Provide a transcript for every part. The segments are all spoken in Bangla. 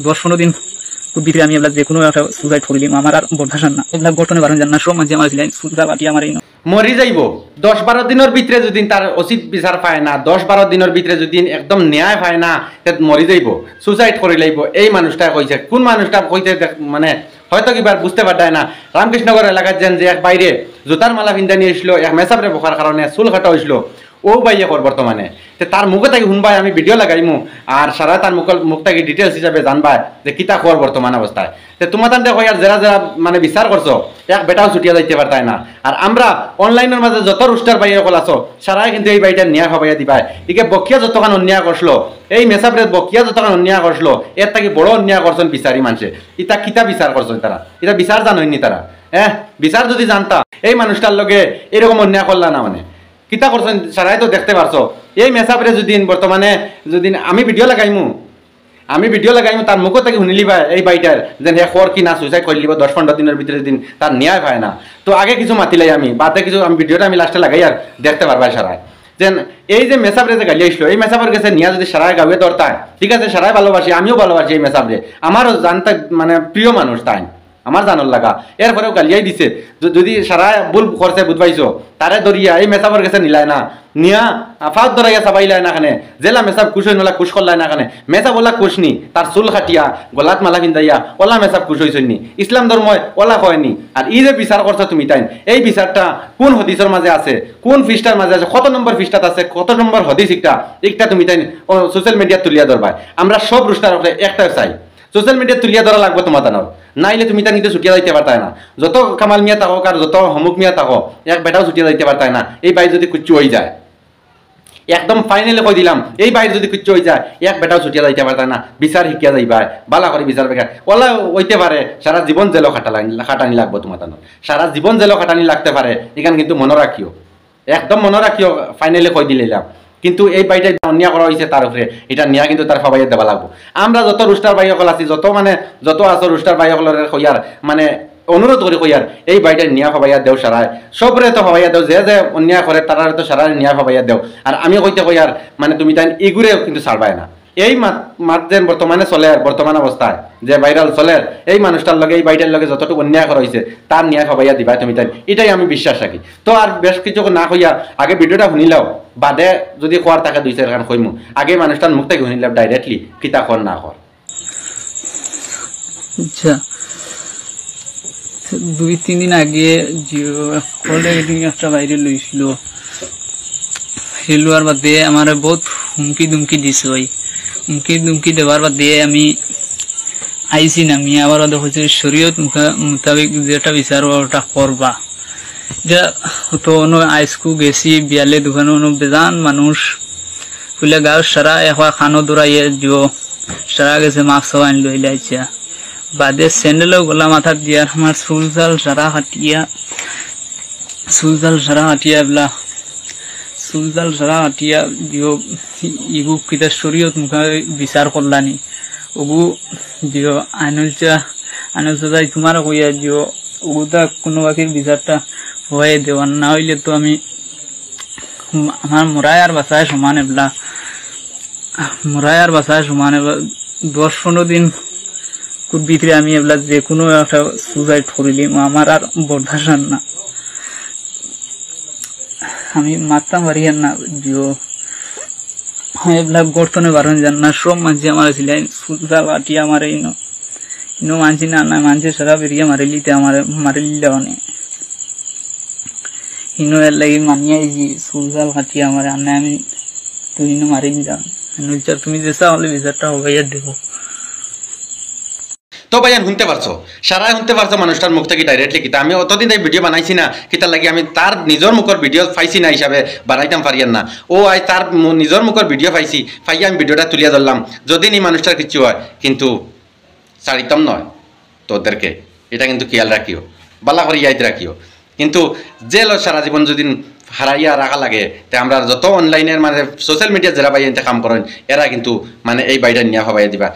10-15 দিন ভিতরে আমি এগুলা যে কোনো একটা সুসাইড করিলাম, আমার আর বরদাস্ত না। এগুলা ঘটনা বারণ জান না, সব মাঝে আমার ছিলেন সুসাইড বাটি আমার মরি যাইব 10-12 দিনের ভিতরে যদি তার উচিত বিচার পায় না, 10-12 দিনের ভিতরে যদি একদম ন্যায় পায় না, মরি যাইব, সুসাইড করে লাইব। এই মানুষটা কইছে, কোন মানুষটা কইতে মানে হয়তো কিবার বুঝতে পারতায় না। রামকৃষ্ণনগর এলাকার যে এক বাইরে জুতার মালা পিন্ধা নিয়ে এসলো, এক মেসাবরে বসার কারণে চুল কাটা হয়েছিল, ও বাইয়ে কর বর্তমানে। তার মুখে থাকি শুনবাই, আমি ভিডিও লাগাইমু আর সারা তার মুখ থাকি ডিটেলস হিসাবে জানবাই যে কিতা খবর বর্তমান অবস্থায়। তোমার তান দেখো আর যারা যারা মানে বিচার করছো, এক বেটাও ছুটিয়া যাইতে পারতায় না। আর আমরা অনলাইনের মাঝে যত রুস্টার বাইরে কল আছো, সারাই কিন্তু এই বাড়িটা নিয়া খাবাইয়া দিবাই। একে বকিয়া যতখান অন্যায় করলো, এই মেসাবরে বকিয়া যতখান অন্যায় করলো, এর থাকি বড় অন্যায় করছেন বিচারি মানুষে। ইতা কিতা বিচার করছেন তারা? এটা বিচার জানোইনি তারা? বিচার যদি জানতা এই মানুষটার লগে এরকম অন্যায় করলা না, মানে কিতা করছেন সারাই তো দেখতে পারছো। এই মেসাবরে যদি বর্তমানে যদি আমি ভিডিও লাগাইমু তার মুখ থেকে শুনিলি ভাই এই বাড়িটার যে হে খর কি না সুইসাইড করে লিব 10-15 দিনের ভিতরে দিন তার ন্যায় পায় না। তো আগে কিছু মাতিলাই আমি বাদে কিছু আমি ভিডিওটা আমি লাস্টে লাগাই আর দেখতে পারবাই সারাই যে এই যে মেসাবরে যে গালি আসলো, এই মেসাবর গেছে নিয়া যদি সারাই গাওয়ে দরতায়, ঠিক আছে সারাই ভালোবাসি, আমিও ভালোবাসি এই মেসাবরে, আমারও জানতে মানে প্রিয় মানুষ তাই আমার জানার লাগা। এরপরেও গালিয়াই দিছে, যদি সারা ভুল করছে বুঝবাইছো তারে ধরিয়া এই মেসাবর গেছে নিলাই না, নিয়া ফাঁক ধরাইয়া চাবাইলাই না খানে, জেলা মেসাব খুশ হইনলা খুশ করলাই না খানে। মেসাব ওলা খুশ নি, তার চুল খাটিয়া গলাত মালা পিন্ধাইয়া ওলা মেসাব খুশ হইছনি, ইসলাম ধর্ময় ওলা কয়নি। আর ই যে বিচার করছো তুমি তাই, এই বিচারটা কোন হদিসের মাঝে আছে, কোন ফিস্টার মাঝে আছে, কত নম্বর ফিস্টাত আছে, কত নম্বর হদিস একটা তুমি তাই সোশ্যাল মিডিয়া তুলিয়া ধরবাই। আমরা সব রুস্টার একটা চাই, সোশ্যাল মিডিয়া তুলিয়া ধরা লাগবে তোমার তানোর, নাইলে তুমি তার নিতে ছুটিয়া যাইতে পারতাই না। যত কামাল মিয়া থাকো আর যত হমুক মিয়া থাকো, এক বেটাও ছুটিয়া যাইতে পারতাই না। এই বাইর যদি কুচ্ছু হয়ে যায়, একদম ফাইনালি কই দিলাম, এই বাইর যদি কুচ্ছু হয়ে যায় এক বেটাও ছুটিয়া যাইতে পারতাই না। বিচার শিখিয়া যাইবা, বালা করে বিচার বেকার ওলা হইতে পারে সারা জীবন জেলও খাটানি লাগবো তোমার তানোর, সারা জীবন জেলও খাটানি লাগতে পারে। এখানে কিন্তু মনে রাখিও, একদম মনে রাখিও, ফাইনালি কই দিলাম। কিন্তু এই বাড়িটা অন্যায় করা হয়েছে তার উপরে, এটা নিয়ে কিন্তু তার সবাই দেওয়া লাগবো। আমরা যত রুস্টার ভাইসকল আছি, যত আছো রুস্টার ভাইসকলের কইয়ার মানে অনুরোধ করি কইয়ার এই বাড়িটা নিয়া সবাইয়া দেও সারায়, সবরে তো সবাইয়া দেও, যে যে অন্যায় করে তারা তো সারায় নিয়া সবাইয়া দেও। আর আমি কইতে কইয়ার মানে তুমি তাই এগুরে কিন্তু ছাড়বাই না। এই মাত যে বর্তমানে চলে, বর্তমান অবস্থায় যে ভাইরাল চলে, এই মানুষটার লগে এই বাড়িটার লগে যতটুকু অন্যায় করা হয়েছে তার ন্যায় সবাইয়া দিবা তুমি তাই, এটাই আমি বিশ্বাস রাখি। তো আর বেশ কিছু না কইয়া আগে ভিডিওটা শুনিলাও, বাদে যদি কোয়ার তাকে 2-4 গান কইমু, আগে মানুষটার মুখ থেকে শুনিলাম ডাইরেক্টলি কিতা কর না কর। আচ্ছা 2-3 দিন আগে একটা বাইরে লইছিল, সেলুয়ার বাদে আমার বহুত হুমকি দুমকি দিছে ভাই। হুমকি দুমকি দেওয়ার বাদে আমি আইসি নামি আবার হচ্ছে শরীয়ত মোতাবেক যেটা বিচার ওটা করবা। এটা তো আইসকু গেছি বিয়ালে দোকানে বেজান মানুষ ফুলে গাঁও সারা এখন খানো দৌড়াইয়ে দিও, সারা গেছে মাস্ক আইন লই লাইছে, বাদে স্যান্ডেলও গলা মাথা দিয়া আমার চুলজাল সারা হাটিয়া দিও ইগু কিতা শরীয়ত মুখা বিচার করলানি, ওগু দিও আইনল তোমার কইয়া দিও, ওগুতা কোনো বাকির বিচারটা হয়ে দেওয়ার না হইলে তো আমি আমার মরায় আর বাসায় সমান, এবলা মরায় আর বাসায় সমান। 10-15 দিন ভিতরে আমি এবলা যে কোনো একটা সুসাইড করিলাম, আমার আর বরদাস্ত না। আমি মারতাম পারি না দিও, এবলা গর্তনে বারণ জান না, সব মানছি আমার ছিলেন সুজা বাটি আমার ইনো মানছি না, মানছি সারা বেরিয়ে মারিলিতে আমার মারিলে অনেক ইনো এর লাগি মানিয়ে সুলজাল কাটিয়ে আমার আনে, আমি তুই ইনো মারি যাও, তুমি যে চাওয়ালে বিচারটা হবে দেবো। তো ভাইয়ান শুনতে পারছো, সারাই শুনতে পারছো মানুষটার মুখ থেকে ডাইরেক্টলি কিতা। আমি অতদিন এই ভিডিও বানাইছি না কিতার লাগি আমি তার নিজের মুখের ভিডিও পাইছি না হিসাবে বানাইতাম পারিয়ান না। ও আই তার নিজের মুখের ভিডিও পাইছি, পাইয়া আমি ভিডিওটা তুলিয়া ধরলাম। যদি নি মানুষটার কিছু হয় কিন্তু ছাড়িতাম নয় তোদেরকে, এটা কিন্তু খেয়াল রাখিও, বালা করে ইয়াদ রাখিও। কিন্তু জেল সারা জীবন যদি হারাইয়া রাখা লাগে, তে আমরা যত অনলাইনের মানে সোশ্যাল মিডিয়া যারা ভাই এতে কাম করেন এরা কিন্তু মানে এই বাইরে নিয়ে হবাই দিবা,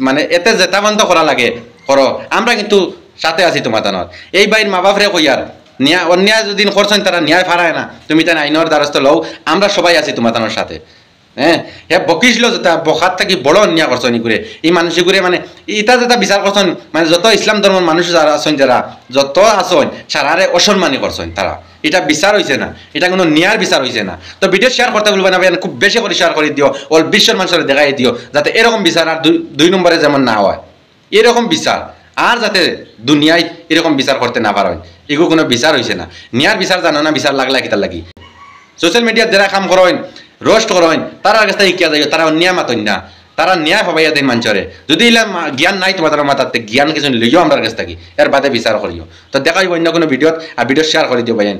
মানে এতে যেটা বন্ধ করা লাগে করো, আমরা কিন্তু সাথে আছি তোমার তানোর। এই বাইর মা বাপরে কইয়ার অন্যায় যদি করছেন তারা ন্যায় ফারায় না, তুমি তাই আইনের দ্বারস্থ লও, আমরা সবাই আছি তোমার তানোর সাথে। হ্যাঁ হে বকিছিল যেটা বখাত থাকি বড় অন্যায় করছেন করে এই মানুষগুলো মানে এটা যেটা বিচার করছেন মানে যত ইসলাম ধর্মের মানুষ যারা আছেন যারা যত আছেন সারারে অসম্মানী করছেন তারা এটা বিচার হয়েছে না এটা কোনো ন্যায়ের বিচার হয়েছে না তো ভিডিও শেয়ার করতে বলবে না খুব বেশি করে শেয়ার করে দিও অল বিশ্বের মানুষের দেখাই দিও যাতে এরকম বিচার আর দুই নম্বরে যেমন না হয় এরকম বিচার আর যাতে দুনিয়ায় এরকম বিচার করতে না পারেন এগুলো কোনো বিচার হয়েছে না ন্যায়ের বিচার জানো না বিচার লাগলা কিতার লাগি সোশ্যাল মিডিয়ার যারা কাম করেন রোস্ট করেন তারা কাছ থেকে কিয়া যায় তারা ন্যায় মাতন না তারা ন্যায় হবাইয়া দেন মানুষরে যদি ইলা জ্ঞান নাই তোমার তারা মাতাতে জ্ঞান কিছু লইও আমার কাছ থেকে এর বাদে বিচার করিও তো দেখাই অন্য কোনো ভিডিওত আর ভিডিও শেয়ার করে দিও ভাইয়েন